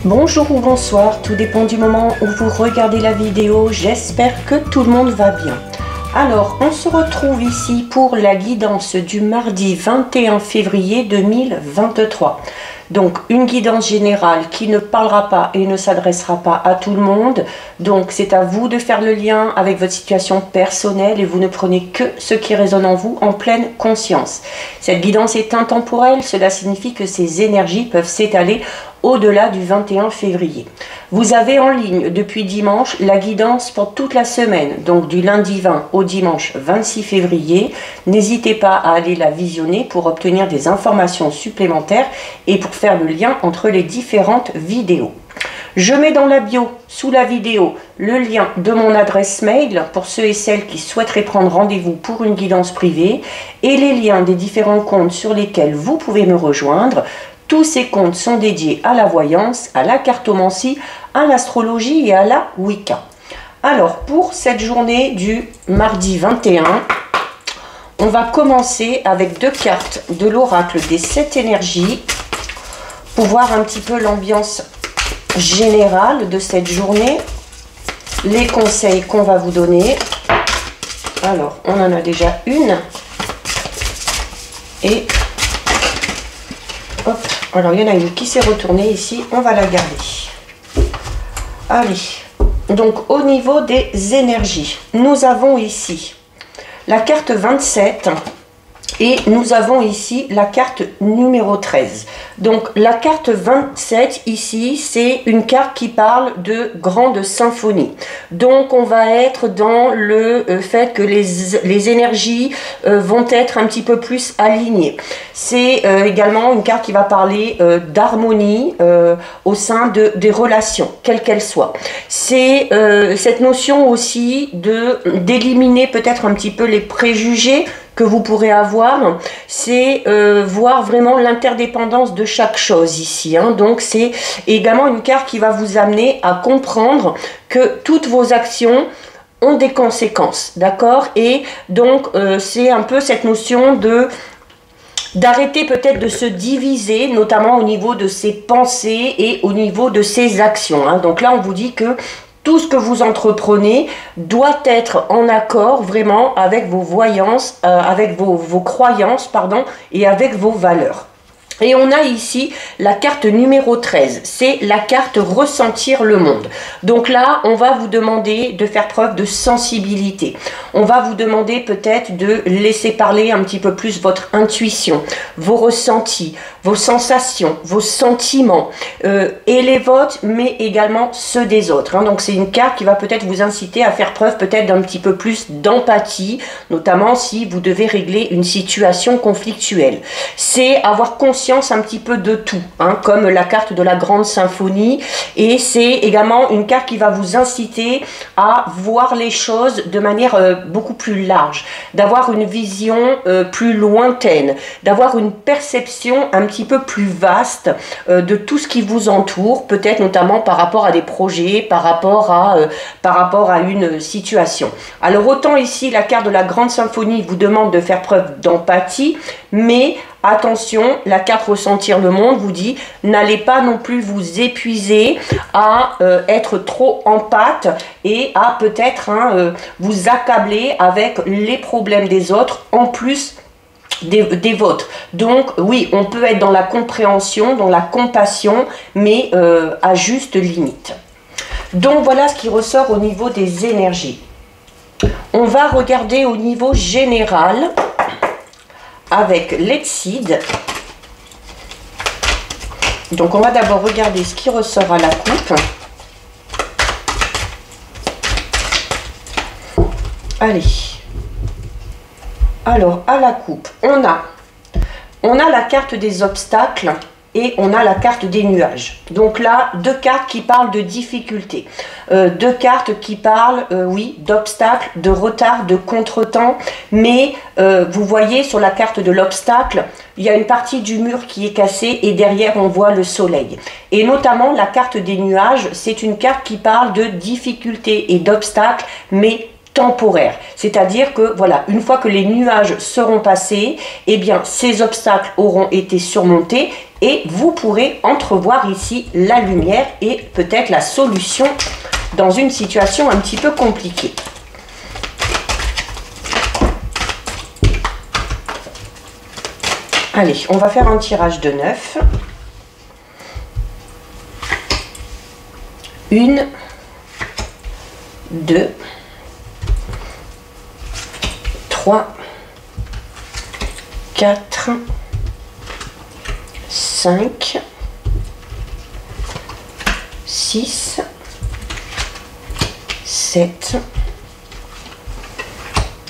Bonjour ou bonsoir, tout dépend du moment où vous regardez la vidéo, j'espère que tout le monde va bien. Alors, on se retrouve ici pour la guidance du mardi 21 février 2023. Donc, une guidance générale qui ne parlera pas et ne s'adressera pas à tout le monde. Donc, c'est à vous de faire le lien avec votre situation personnelle et vous ne prenez que ce qui résonne en vous en pleine conscience. Cette guidance est intemporelle, cela signifie que ces énergies peuvent s'étaler au-delà du 21 février. Vous avez en ligne depuis dimanche la guidance pour toute la semaine, donc du lundi 20 au dimanche 26 février. N'hésitez pas à aller la visionner pour obtenir des informations supplémentaires et pour faire le lien entre les différentes vidéos. Je mets dans la bio, sous la vidéo, le lien de mon adresse mail pour ceux et celles qui souhaiteraient prendre rendez-vous pour une guidance privée et les liens des différents comptes sur lesquels vous pouvez me rejoindre. Tous ces comptes sont dédiés à la voyance, à la cartomancie, à l'astrologie et à la Wicca. Alors, pour cette journée du mardi 21, on va commencer avec deux cartes de l'oracle des 7 énergies pour voir un petit peu l'ambiance générale de cette journée, les conseils qu'on va vous donner. Alors, on en a déjà une et hop, alors il y en a une qui s'est retournée ici, on va la garder. Allez, donc au niveau des énergies, nous avons ici la carte 27 et nous avons ici la carte numéro 13. Donc la carte 27 ici, c'est une carte qui parle de grande symphonie. Donc on va être dans le fait que les énergies vont être un petit peu plus alignées. C'est également une carte qui va parler d'harmonie au sein des relations, quelles qu'elles soient. C'est cette notion aussi d'éliminer peut-être un petit peu les préjugés que vous pourrez avoir, c'est voir vraiment l'interdépendance de chaque chose ici. Donc c'est également une carte qui va vous amener à comprendre que toutes vos actions ont des conséquences, d'accord? Et donc c'est un peu cette notion d'arrêter peut-être de se diviser, notamment au niveau de ses pensées et au niveau de ses actions. Donc là, on vous dit que tout ce que vous entreprenez doit être en accord vraiment avec vos voyances, avec vos croyances, pardon, et avec vos valeurs. Et on a ici la carte numéro 13, c'est la carte ressentir le monde. Donc là, on va vous demander de faire preuve de sensibilité. On va vous demander peut-être de laisser parler un petit peu plus votre intuition, vos ressentis, vos sensations, vos sentiments, et les vôtres, mais également ceux des autres. Donc c'est une carte qui va peut-être vous inciter à faire preuve peut-être d'un petit peu plus d'empathie, notamment si vous devez régler une situation conflictuelle. C'est avoir conscience un petit peu de tout, comme la carte de la grande symphonie, et c'est également une carte qui va vous inciter à voir les choses de manière beaucoup plus large, d'avoir une vision plus lointaine, d'avoir une perception un petit peu plus vaste de tout ce qui vous entoure, peut-être notamment par rapport à des projets, par rapport à une situation. Alors autant ici la carte de la grande symphonie vous demande de faire preuve d'empathie, mais attention, la carte ressentir le monde vous dit n'allez pas non plus vous épuiser à être trop empathe et à peut-être vous accabler avec les problèmes des autres en plus des vôtres. Donc oui, on peut être dans la compréhension, dans la compassion, mais à juste limite. Donc voilà ce qui ressort au niveau des énergies. On va regarder au niveau général avec l'Exide. Donc on va d'abord regarder ce qui ressort à la coupe. Allez. Alors à la coupe, on a la carte des obstacles et on a la carte des nuages. Donc là, deux cartes qui parlent de difficultés, deux cartes qui parlent, oui, d'obstacles, de retard, de contretemps, mais vous voyez sur la carte de l'obstacle, il y a une partie du mur qui est cassée et derrière on voit le soleil. Et notamment la carte des nuages, c'est une carte qui parle de difficultés et d'obstacles, mais temporaire. C'est-à-dire que, voilà, une fois que les nuages seront passés, eh bien, ces obstacles auront été surmontés et vous pourrez entrevoir ici la lumière et peut-être la solution dans une situation un petit peu compliquée. Allez, on va faire un tirage de 9. 1, 2, 3, 4, 5, 6, 7,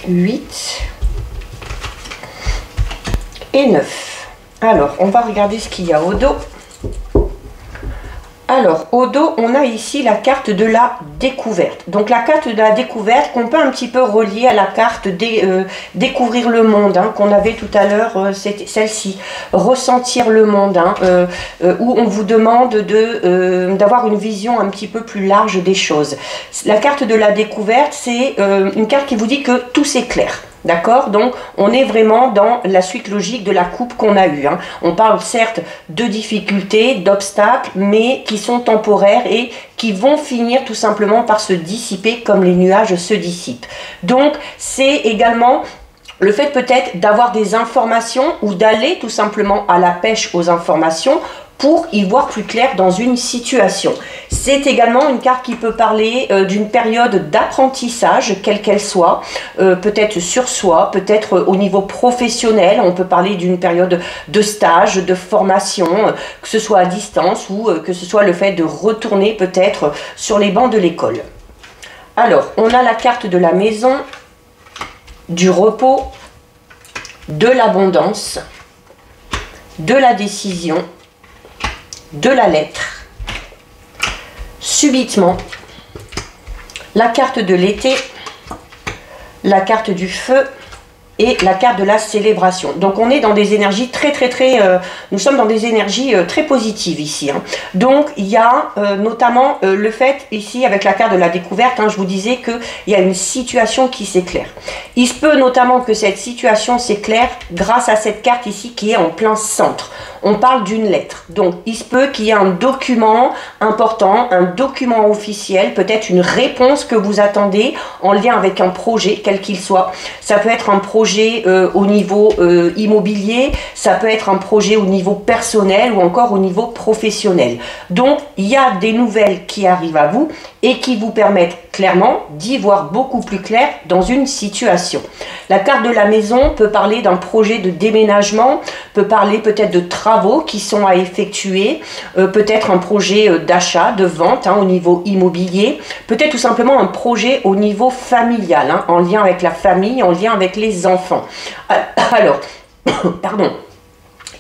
8 et 9. Alors, on va regarder ce qu'il y a au dos. Alors, au dos, on a ici la carte de la découverte. Donc, la carte de la découverte qu'on peut un petit peu relier à la carte découvrir le monde, hein, qu'on avait tout à l'heure, c'était celle-ci, ressentir le monde, hein, où on vous demande d'avoir une vision un petit peu plus large des choses. La carte de la découverte, c'est une carte qui vous dit que tout s'éclaire. D'accord? Donc, on est vraiment dans la suite logique de la coupe qu'on a eue. Hein. On parle certes de difficultés, d'obstacles, mais qui sont temporaires et qui vont finir tout simplement par se dissiper comme les nuages se dissipent. Donc, c'est également le fait peut-être d'avoir des informations ou d'aller tout simplement à la pêche aux informations pour y voir plus clair dans une situation. C'est également une carte qui peut parler d'une période d'apprentissage, quelle qu'elle soit, peut-être sur soi, peut-être au niveau professionnel, on peut parler d'une période de stage, de formation, que ce soit à distance ou que ce soit le fait de retourner peut-être sur les bancs de l'école. Alors, on a la carte de la maison, du repos, de l'abondance, de la décision, de la lettre, subitement, la carte de l'été, la carte du feu et la carte de la célébration. Donc on est dans des énergies nous sommes dans des énergies très positives ici. Hein. Donc il y a notamment le fait ici avec la carte de la découverte, hein, je vous disais qu'il y a une situation qui s'éclaire. Il se peut notamment que cette situation s'éclaire grâce à cette carte ici qui est en plein centre. On parle d'une lettre. Donc, il se peut qu'il y ait un document important, un document officiel, peut-être une réponse que vous attendez en lien avec un projet, quel qu'il soit. Ça peut être un projet au niveau immobilier, ça peut être un projet au niveau personnel ou encore au niveau professionnel. Donc, il y a des nouvelles qui arrivent à vous et qui vous permettent clairement d'y voir beaucoup plus clair dans une situation. La carte de la maison peut parler d'un projet de déménagement, peut parler peut-être de travaux qui sont à effectuer, peut-être un projet d'achat, de vente hein, au niveau immobilier, peut-être tout simplement un projet au niveau familial, hein, en lien avec la famille, en lien avec les enfants. Alors, pardon.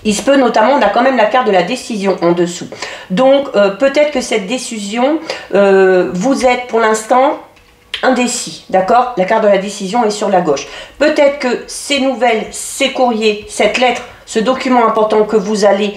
Il se peut notamment, on a quand même la carte de la décision en dessous. Donc, peut-être que cette décision, vous êtes pour l'instant indécis, d'accord? La carte de la décision est sur la gauche. Peut-être que ces nouvelles, ces courriers, cette lettre, ce document important que vous allez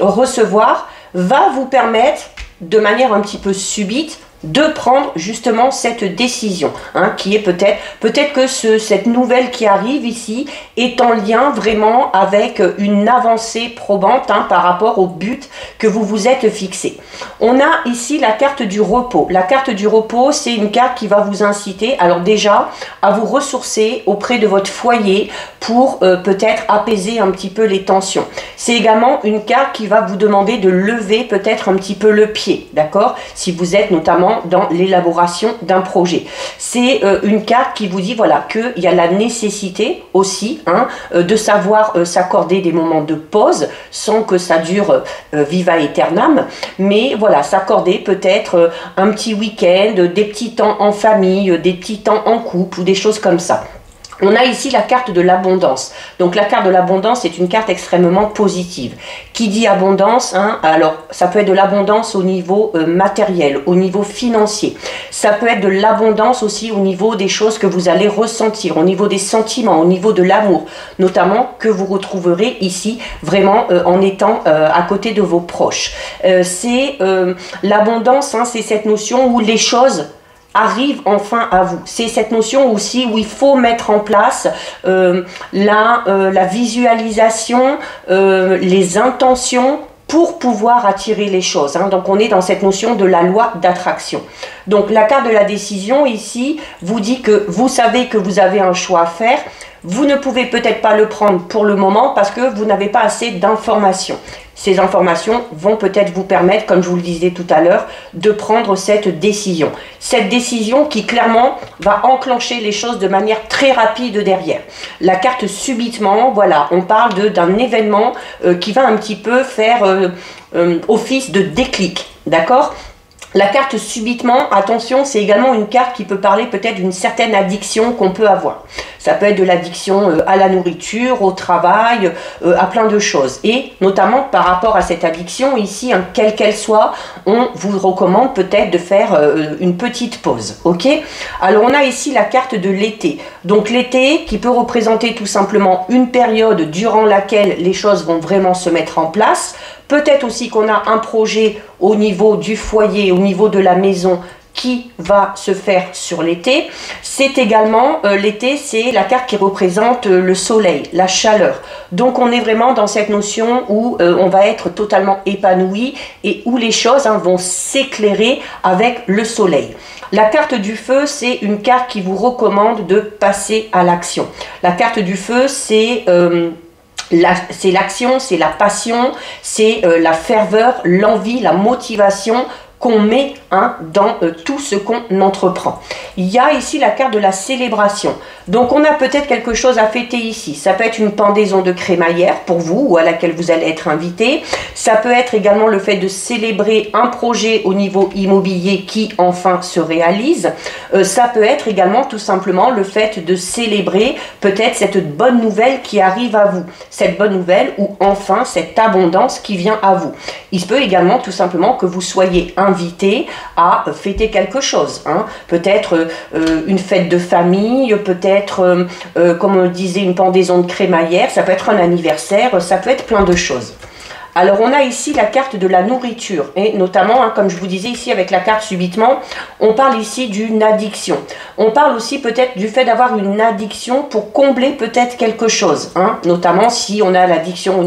recevoir, va vous permettre, de manière un petit peu subite, de prendre justement cette décision, hein, qui est peut-être que cette nouvelle qui arrive ici est en lien vraiment avec une avancée probante hein, par rapport au but que vous vous êtes fixé. On a ici la carte du repos. La carte du repos, c'est une carte qui va vous inciter, alors déjà, à vous ressourcer auprès de votre foyer pour peut-être apaiser un petit peu les tensions. C'est également une carte qui va vous demander de lever peut-être un petit peu le pied, d'accord? Si vous êtes notamment dans l'élaboration d'un projet. C'est une carte qui vous dit voilà qu'il y a la nécessité aussi hein, de savoir s'accorder des moments de pause sans que ça dure viva aeternam, mais voilà, s'accorder peut-être un petit week-end, des petits temps en famille, des petits temps en couple ou des choses comme ça. On a ici la carte de l'abondance. Donc la carte de l'abondance est une carte extrêmement positive. Qui dit abondance, hein, alors ça peut être de l'abondance au niveau matériel, au niveau financier. Ça peut être de l'abondance aussi au niveau des choses que vous allez ressentir, au niveau des sentiments, au niveau de l'amour, notamment que vous retrouverez ici vraiment en étant à côté de vos proches. C'est l'abondance, hein, c'est cette notion où les choses arrive enfin à vous. C'est cette notion aussi où il faut mettre en place la visualisation, les intentions pour pouvoir attirer les choses. Hein. Donc on est dans cette notion de la loi d'attraction. Donc la carte de la décision ici vous dit que vous savez que vous avez un choix à faire. Vous ne pouvez peut-être pas le prendre pour le moment parce que vous n'avez pas assez d'informations. Ces informations vont peut-être vous permettre, comme je vous le disais tout à l'heure, de prendre cette décision. Cette décision qui clairement va enclencher les choses de manière très rapide derrière. La carte subitement, voilà, on parle d'un événement qui va un petit peu faire office de déclic, d'accord ? La carte subitement, attention, c'est également une carte qui peut parler peut-être d'une certaine addiction qu'on peut avoir. Ça peut être de l'addiction à la nourriture, au travail, à plein de choses. Et notamment par rapport à cette addiction, ici, hein, quelle qu'elle soit, on vous recommande peut-être de faire une petite pause. Ok ? Alors on a ici la carte de l'été. Donc l'été qui peut représenter tout simplement une période durant laquelle les choses vont vraiment se mettre en place. Peut-être aussi qu'on a un projet au niveau du foyer, au niveau de la maison qui va se faire sur l'été. C'est également, l'été, c'est la carte qui représente le soleil, la chaleur. Donc on est vraiment dans cette notion où on va être totalement épanoui et où les choses vont s'éclairer avec le soleil. La carte du feu, c'est une carte qui vous recommande de passer à l'action. La carte du feu, c'est l'action, c'est la passion, c'est la ferveur, l'envie, la motivation qu'on met dans tout ce qu'on entreprend. Il y a ici la carte de la célébration. Donc on a peut-être quelque chose à fêter ici. Ça peut être une pendaison de crémaillère pour vous ou à laquelle vous allez être invité. Ça peut être également le fait de célébrer un projet au niveau immobilier qui enfin se réalise. Ça peut être également tout simplement le fait de célébrer peut-être cette bonne nouvelle qui arrive à vous. Cette bonne nouvelle ou enfin cette abondance qui vient à vous. Il se peut également tout simplement que vous soyez invité à fêter quelque chose. Hein. Peut-être une fête de famille, peut-être, comme on le disait, une pendaison de crémaillère, ça peut être un anniversaire, ça peut être plein de choses. Alors on a ici la carte de la nourriture et notamment, comme je vous disais ici avec la carte subitement, on parle ici d'une addiction. On parle aussi peut-être du fait d'avoir une addiction pour combler peut-être quelque chose, notamment si on a une addiction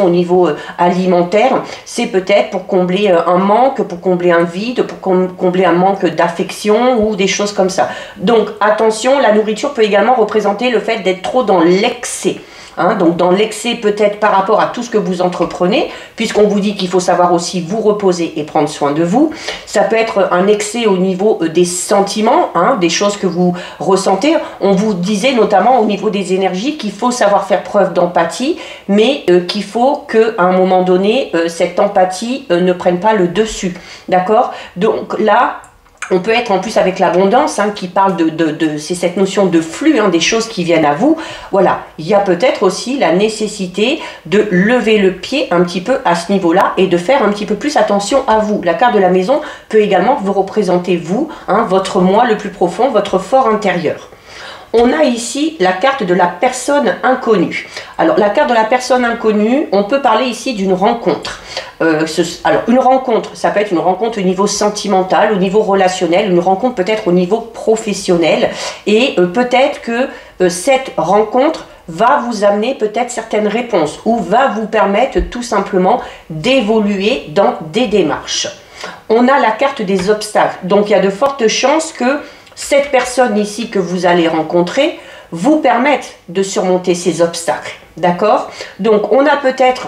au niveau alimentaire, c'est peut-être pour combler un manque, pour combler un vide, pour combler un manque d'affection ou des choses comme ça. Donc attention, la nourriture peut également représenter le fait d'être trop dans l'excès. Donc dans l'excès peut-être par rapport à tout ce que vous entreprenez, puisqu'on vous dit qu'il faut savoir aussi vous reposer et prendre soin de vous. Ça peut être un excès au niveau des sentiments, des choses que vous ressentez. On vous disait notamment au niveau des énergies qu'il faut savoir faire preuve d'empathie, mais qu'il faut qu'à un moment donné, cette empathie ne prenne pas le dessus. D'accord ? Donc là, on peut être en plus avec l'abondance qui parle c'est cette notion de flux, des choses qui viennent à vous. Voilà, il y a peut-être aussi la nécessité de lever le pied un petit peu à ce niveau-là et de faire un petit peu plus attention à vous. La carte de la maison peut également vous représenter vous, votre moi le plus profond, votre fort intérieur. On a ici la carte de la personne inconnue. Alors la carte de la personne inconnue, on peut parler ici d'une rencontre. Alors une rencontre, ça peut être une rencontre au niveau sentimental, au niveau relationnel, une rencontre peut-être au niveau professionnel. Et peut-être que cette rencontre va vous amener peut-être certaines réponses ou va vous permettre tout simplement d'évoluer dans des démarches. On a la carte des obstacles. Donc il y a de fortes chances que cette personne ici que vous allez rencontrer vous permette de surmonter ces obstacles. D'accord ? Donc on a peut-être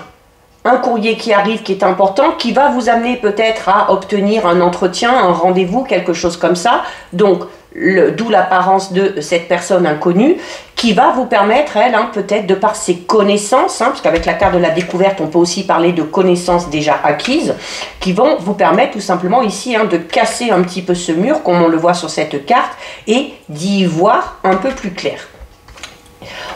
un courrier qui arrive qui est important, qui va vous amener peut-être à obtenir un entretien, un rendez-vous, quelque chose comme ça. Donc, d'où l'apparence de cette personne inconnue, qui va vous permettre, elle, peut-être de par ses connaissances, parce qu'avec la carte de la découverte, on peut aussi parler de connaissances déjà acquises, qui vont vous permettre tout simplement ici de casser un petit peu ce mur, comme on le voit sur cette carte, et d'y voir un peu plus clair.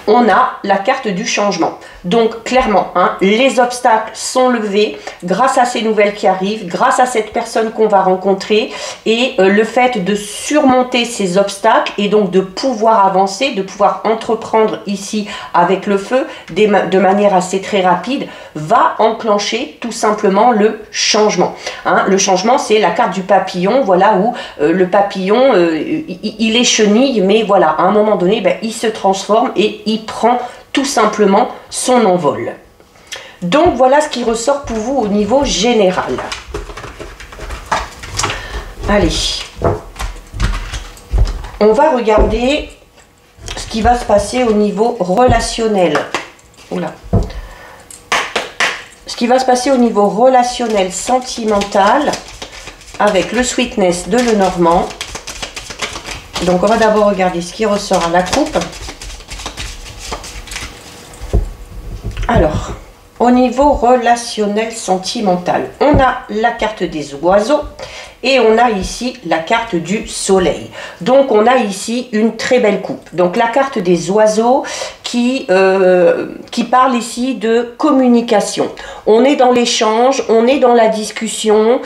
On a la carte du changement. Donc clairement, les obstacles sont levés grâce à ces nouvelles qui arrivent, grâce à cette personne qu'on va rencontrer et le fait de surmonter ces obstacles et donc de pouvoir avancer, de pouvoir entreprendre ici avec le feu de manière assez très rapide, va enclencher tout simplement le changement. Hein, le changement, c'est la carte du papillon, voilà, où le papillon, il est chenille, mais voilà, à un moment donné, ben, il se transforme et il prend tout simplement son envol. Donc voilà ce qui ressort pour vous au niveau général. Allez, on va regarder ce qui va se passer au niveau relationnel. Oula. Ce qui va se passer au niveau relationnel sentimental avec le Sweetness de Lenormand. Donc on va d'abord regarder ce qui ressort à la coupe. Alors, au niveau relationnel sentimental, on a la carte des oiseaux et on a ici la carte du soleil. Donc on a ici une très belle coupe. Donc la carte des oiseaux qui parle ici de communication. On est dans l'échange, on est dans la discussion.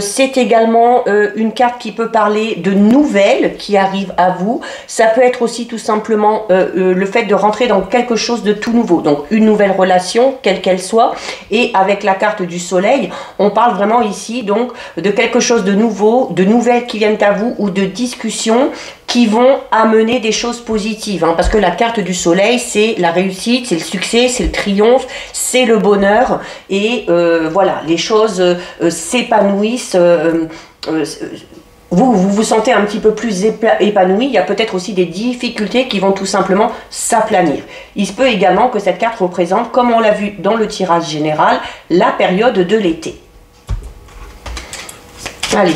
C'est également une carte qui peut parler de nouvelles qui arrivent à vous. Ça peut être aussi tout simplement le fait de rentrer dans quelque chose de tout nouveau. Donc une nouvelle relation, quelle qu'elle soit. Et avec la carte du soleil, on parle vraiment ici donc de quelque chose de nouveau, de nouvelles qui viennent à vous ou de discussions qui vont amener des choses positives. Hein, parce que la carte du soleil, c'est la réussite, c'est le succès, c'est le triomphe, c'est le bonheur. Et voilà, les choses s'épanouissent. Vous vous sentez un petit peu plus épanoui. Il y a peut-être aussi des difficultés qui vont tout simplement s'aplanir. Il se peut également que cette carte représente, comme on l'a vu dans le tirage général, la période de l'été. Allez,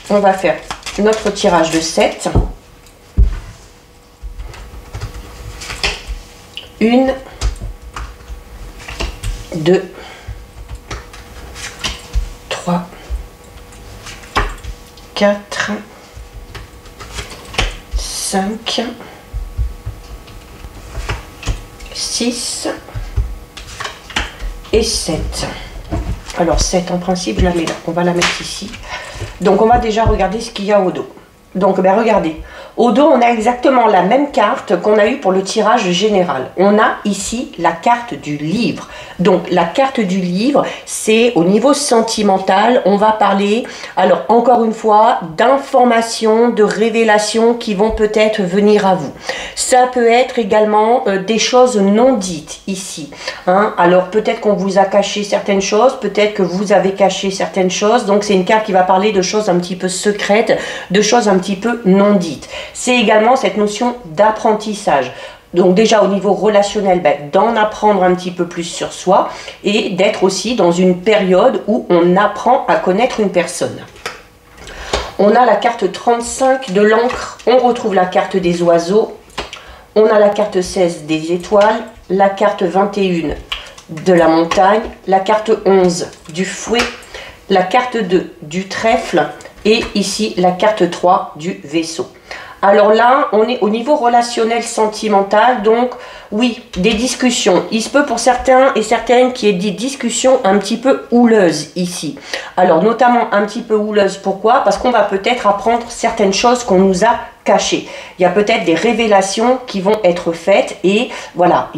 on va faire notre tirage de 7. 1, 2, 3, 4, 5, 6 et 7. Alors 7 en principe, je la mets là. On va la mettre ici. Donc on va déjà regarder ce qu'il y a au dos. Donc ben, regardez, au dos on a exactement la même carte qu'on a eu pour le tirage général. On a ici la carte du livre. Donc la carte du livre, c'est au niveau sentimental, on va parler, alors encore une fois, d'informations, de révélations qui vont peut-être venir à vous. Ça peut être également des choses non dites ici. Hein. Alors peut-être qu'on vous a caché certaines choses, peut-être que vous avez caché certaines choses. Donc c'est une carte qui va parler de choses un petit peu secrètes, de choses un petit peu non dites. C'est également cette notion d'apprentissage. Donc déjà au niveau relationnel, ben, d'en apprendre un petit peu plus sur soi et d'être aussi dans une période où on apprend à connaître une personne. On a la carte 35 de l'encre, on retrouve la carte des oiseaux, on a la carte 16 des étoiles, la carte 21 de la montagne, la carte 11 du fouet, la carte 2 du trèfle et ici la carte 3 du vaisseau. Alors là, on est au niveau relationnel sentimental, donc oui, des discussions. Il se peut pour certains et certaines qu'il y ait des discussions un petit peu houleuses ici. Alors notamment un petit peu houleuses, pourquoi? Parce qu'on va peut-être apprendre certaines choses qu'on nous a cachées. Il y a peut-être des révélations qui vont être faites et voilà,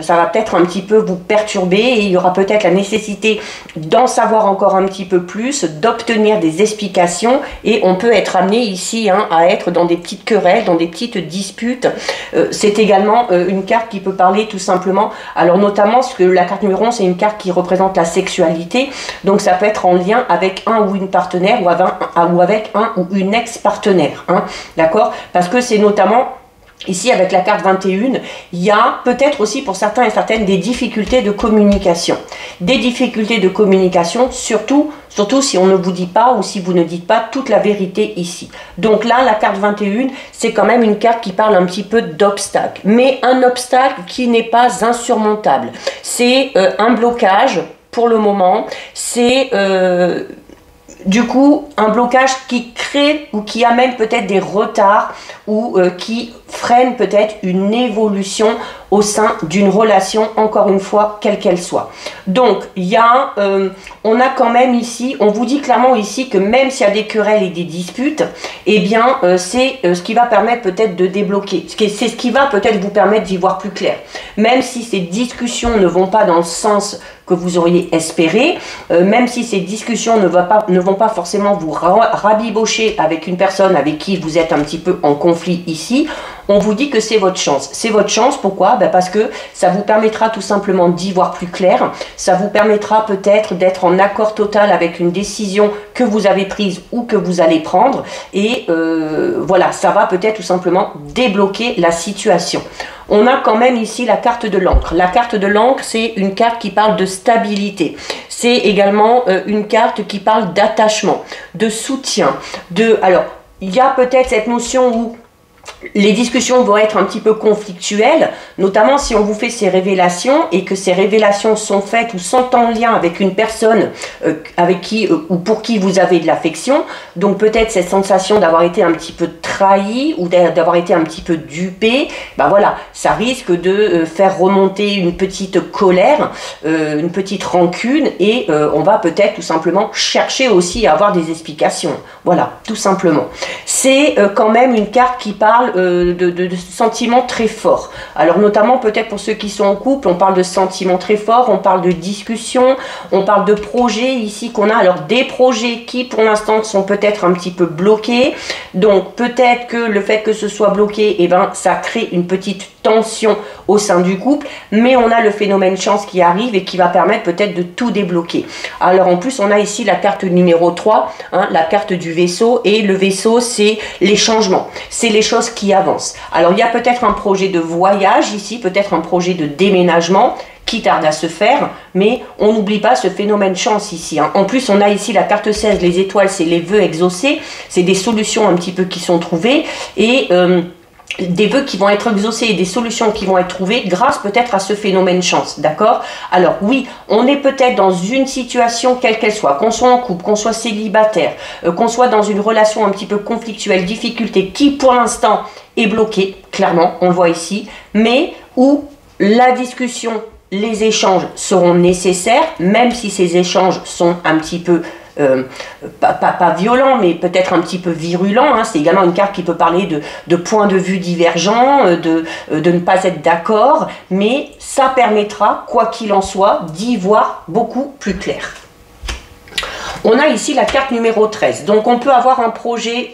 ça va peut-être un petit peu vous perturber et il y aura peut-être la nécessité d'en savoir encore un petit peu plus, d'obtenir des explications et on peut être amené ici à être dans des petites querelles, dans des petites disputes. C'est également une carte qui peut parler tout simplement, alors notamment parce que la carte numéro 11 c'est une carte qui représente la sexualité, donc ça peut être en lien avec un ou une partenaire ou avec un ou une ex-partenaire, hein, d'accord? Parce que c'est notamment ici avec la carte 21, il y a peut-être aussi pour certains et certaines des difficultés de communication. Des difficultés de communication, surtout si on ne vous dit pas ou si vous ne dites pas toute la vérité ici. Donc là, la carte 21, c'est quand même une carte qui parle un petit peu d'obstacle. Mais un obstacle qui n'est pas insurmontable. C'est un blocage pour le moment. C'est du coup un blocage qui crée ou qui amène peut-être des retards ou qui freine peut-être une évolution au sein d'une relation, encore une fois, quelle qu'elle soit. Donc, il y a, on a quand même ici, on vous dit clairement ici que même s'il y a des querelles et des disputes, eh bien, c'est ce qui va permettre peut-être de débloquer. C'est ce qui va peut-être vous permettre d'y voir plus clair. Même si ces discussions ne vont pas dans le sens que vous auriez espéré, même si ces discussions ne vont pas forcément vous rabibocher avec une personne avec qui vous êtes un petit peu en conflit ici, on vous dit que c'est votre chance. C'est votre chance, pourquoi? Ben parce que ça vous permettra tout simplement d'y voir plus clair, ça vous permettra peut-être d'être en accord total avec une décision que vous avez prise ou que vous allez prendre, et voilà, ça va peut-être tout simplement débloquer la situation. On a quand même ici la carte de l'encre. La carte de l'encre, c'est une carte qui parle de stabilité. C'est également une carte qui parle d'attachement, de soutien. Alors, il y a peut-être cette notion où les discussions vont être un petit peu conflictuelles, notamment si on vous fait ces révélations et que ces révélations sont faites ou sont en lien avec une personne avec qui ou pour qui vous avez de l'affection. Donc peut-être cette sensation d'avoir été un petit peu trahi ou d'avoir été un petit peu dupé, ben voilà, ça risque de faire remonter une petite colère, une petite rancune, et on va peut-être tout simplement chercher aussi à avoir des explications. Voilà, tout simplement. C'est quand même une carte qui parle de sentiments très forts. Alors notamment peut-être pour ceux qui sont en couple, on parle de sentiments très forts, on parle de discussions, on parle de projets ici qu'on a. Alors des projets qui pour l'instant sont peut-être un petit peu bloqués. Donc peut-être que le fait que ce soit bloqué, eh ben, ça crée une petite tension au sein du couple, mais on a le phénomène chance qui arrive et qui va permettre peut-être de tout débloquer. Alors en plus on a ici la carte numéro 3, hein, la carte du vaisseau, et le vaisseau c'est les changements, c'est les choses qui avancent. Alors il y a peut-être un projet de voyage ici, peut-être un projet de déménagement qui tarde à se faire, mais on n'oublie pas ce phénomène chance ici, hein. En plus on a ici la carte 16, les étoiles, c'est les vœux exaucés, c'est des solutions un petit peu qui sont trouvées, et des vœux qui vont être exaucés et des solutions qui vont être trouvées grâce peut-être à ce phénomène chance, d'accord? Alors oui, on est peut-être dans une situation quelle qu'elle soit, qu'on soit en couple, qu'on soit célibataire, qu'on soit dans une relation un petit peu conflictuelle, difficulté, qui pour l'instant est bloquée, clairement, on le voit ici, mais où la discussion, les échanges seront nécessaires, même si ces échanges sont un petit peu pas violent, mais peut-être un petit peu virulent, hein. C'est également une carte qui peut parler de points de vue divergents, de ne pas être d'accord, mais ça permettra, quoi qu'il en soit, d'y voir beaucoup plus clair. On a ici la carte numéro 13, donc on peut avoir un projet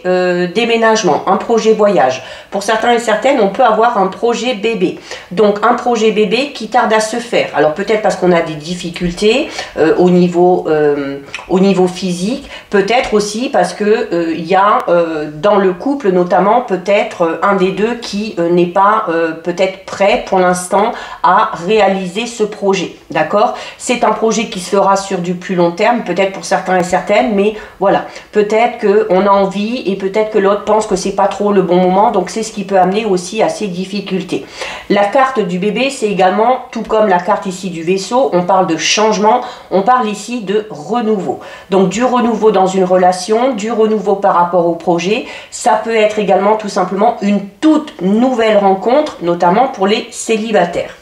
déménagement, un projet voyage. Pour certains et certaines, on peut avoir un projet bébé. Donc un projet bébé qui tarde à se faire. Alors peut-être parce qu'on a des difficultés au niveau physique, peut-être aussi parce que il y a dans le couple notamment peut-être un des deux qui n'est pas peut-être prêt pour l'instant à réaliser ce projet. D'accord? C'est un projet qui se fera sur du plus long terme, peut-être pour certains et certaines, mais voilà, peut-être qu'on a envie et peut-être que l'autre pense que c'est pas trop le bon moment, donc c'est ce qui peut amener aussi à ces difficultés. La carte du bébé, c'est également, tout comme la carte ici du vaisseau, on parle de changement, on parle ici de renouveau. Donc du renouveau dans une relation, du renouveau par rapport au projet, ça peut être également tout simplement une toute nouvelle rencontre, notamment pour les célibataires.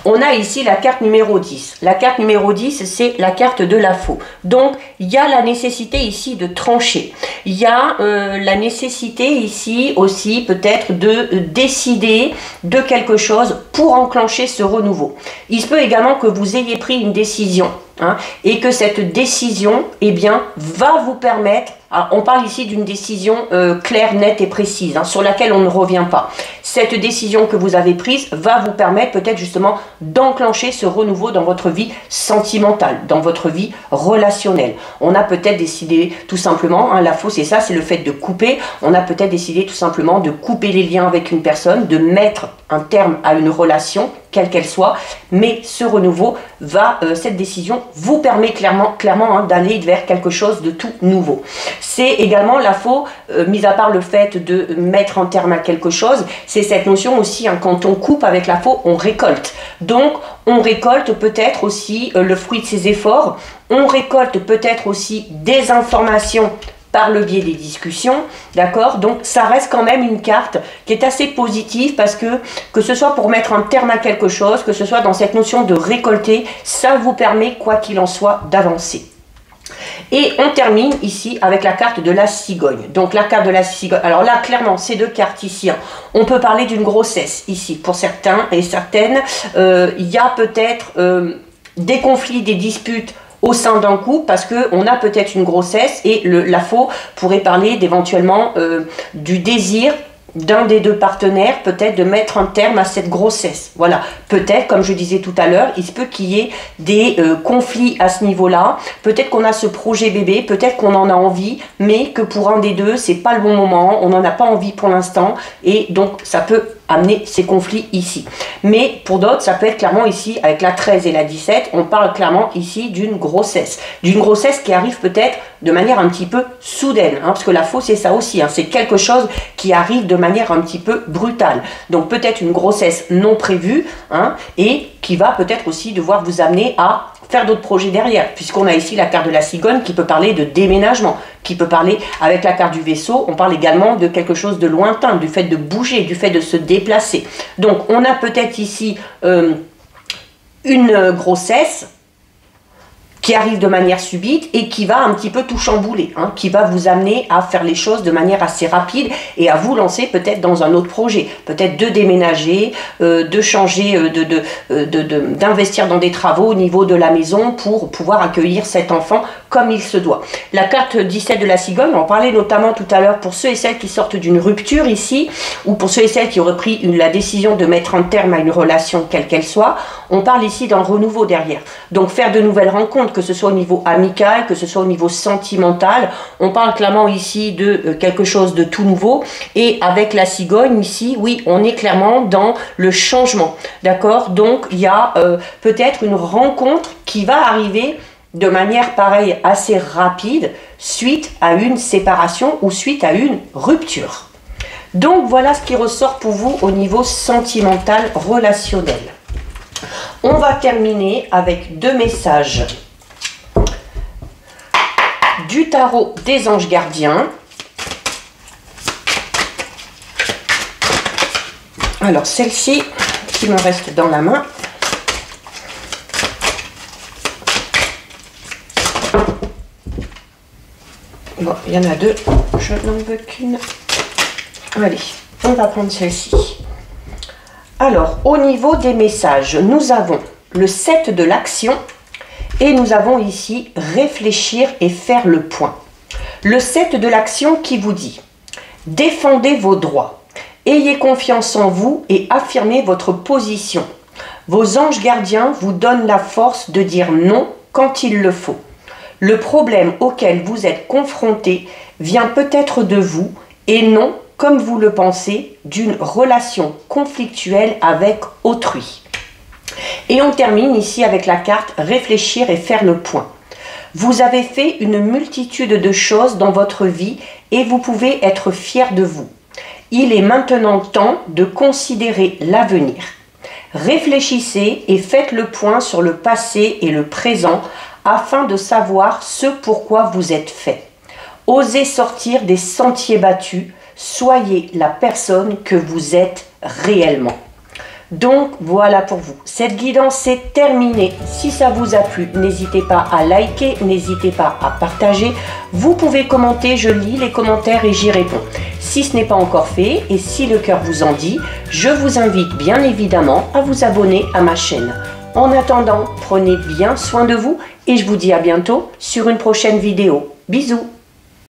On a ici la carte numéro 10. La carte numéro 10, c'est la carte de la faux. Donc, il y a la nécessité ici de trancher. Il y a la nécessité ici aussi peut-être de décider de quelque chose pour enclencher ce renouveau. Il se peut également que vous ayez pris une décision, hein, et que cette décision, eh bien, va vous permettre, on parle ici d'une décision claire, nette et précise, hein, sur laquelle on ne revient pas. Cette décision que vous avez prise va vous permettre peut-être justement d'enclencher ce renouveau dans votre vie sentimentale, dans votre vie relationnelle. On a peut-être décidé tout simplement, hein, la faux c'est ça, c'est le fait de couper. On a peut-être décidé tout simplement de couper les liens avec une personne, de mettre un terme à une relation, quelle qu'elle soit, mais ce renouveau va, cette décision vous permet clairement hein, d'aller vers quelque chose de tout nouveau. C'est également la faux, mis à part le fait de mettre un terme à quelque chose, c'est cette notion aussi, hein, quand on coupe avec la faux, on récolte. Donc, on récolte peut-être aussi le fruit de ses efforts, on récolte peut-être aussi des informations par le biais des discussions, d'accord? Donc ça reste quand même une carte qui est assez positive parce que ce soit pour mettre un terme à quelque chose, que ce soit dans cette notion de récolter, ça vous permet, quoi qu'il en soit, d'avancer. Et on termine ici avec la carte de la cigogne. Donc la carte de la cigogne, alors là clairement ces deux cartes ici, hein, on peut parler d'une grossesse ici pour certains et certaines. Il y a peut-être des conflits, des disputes au sein d'un couple parce qu'on a peut-être une grossesse et la faux pourrait parler d'éventuellement du désir d'un des deux partenaires, peut-être de mettre un terme à cette grossesse. Voilà, peut-être, comme je disais tout à l'heure, il se peut qu'il y ait des conflits à ce niveau-là. Peut-être qu'on a ce projet bébé, peut-être qu'on en a envie, mais que pour un des deux, c'est pas le bon moment, on n'en a pas envie pour l'instant, et donc ça peut amener ces conflits ici. Mais pour d'autres, ça peut être clairement ici, avec la 13 et la 17, on parle clairement ici d'une grossesse qui arrive peut-être de manière un petit peu soudaine, hein, parce que la faux, c'est ça aussi, hein, c'est quelque chose qui arrive de manière un petit peu brutale. Donc peut-être une grossesse non prévue, hein, et qui va peut-être aussi devoir vous amener à faire d'autres projets derrière, puisqu'on a ici la carte de la cigogne qui peut parler de déménagement, qui peut parler, avec la carte du vaisseau, on parle également de quelque chose de lointain, du fait de bouger, du fait de se déplacer. Donc on a peut-être ici une grossesse qui arrive de manière subite et qui va un petit peu tout chambouler, hein, qui va vous amener à faire les choses de manière assez rapide et à vous lancer peut-être dans un autre projet, peut-être de déménager, de changer, d'investir dans des travaux au niveau de la maison pour pouvoir accueillir cet enfant comme il se doit. La carte 17 de la cigogne, on en parlait notamment tout à l'heure pour ceux et celles qui sortent d'une rupture ici, ou pour ceux et celles qui auraient pris la décision de mettre un terme à une relation quelle qu'elle soit, on parle ici d'un renouveau derrière. Donc faire de nouvelles rencontres, que ce soit au niveau amical, que ce soit au niveau sentimental, on parle clairement ici de quelque chose de tout nouveau, et avec la cigogne ici, oui, on est clairement dans le changement, d'accord? Donc il y a peut-être une rencontre qui va arriver de manière pareille assez rapide suite à une séparation ou suite à une rupture. Donc voilà ce qui ressort pour vous au niveau sentimental relationnel. On va terminer avec deux messages du tarot des anges gardiens. Alors celle-ci qui me reste dans la main. Bon, il y en a deux, je n'en veux qu'une. Allez, on va prendre celle-ci. Alors, au niveau des messages, nous avons le 7 de l'action et nous avons ici réfléchir et faire le point. Le 7 de l'action qui vous dit « Défendez vos droits, ayez confiance en vous et affirmez votre position. Vos anges gardiens vous donnent la force de dire non quand il le faut. Le problème auquel vous êtes confronté vient peut-être de vous et non, comme vous le pensez, d'une relation conflictuelle avec autrui. » Et on termine ici avec la carte « Réfléchir et faire le point ». Vous avez fait une multitude de choses dans votre vie et vous pouvez être fier de vous. Il est maintenant temps de considérer l'avenir. Réfléchissez et faites le point sur le passé et le présent afin de savoir ce pourquoi vous êtes fait. Osez sortir des sentiers battus, soyez la personne que vous êtes réellement. Donc voilà pour vous, cette guidance est terminée. Si ça vous a plu, n'hésitez pas à liker, n'hésitez pas à partager. Vous pouvez commenter, je lis les commentaires et j'y réponds. Si ce n'est pas encore fait et si le cœur vous en dit, je vous invite bien évidemment à vous abonner à ma chaîne. En attendant, prenez bien soin de vous et je vous dis à bientôt sur une prochaine vidéo. Bisous!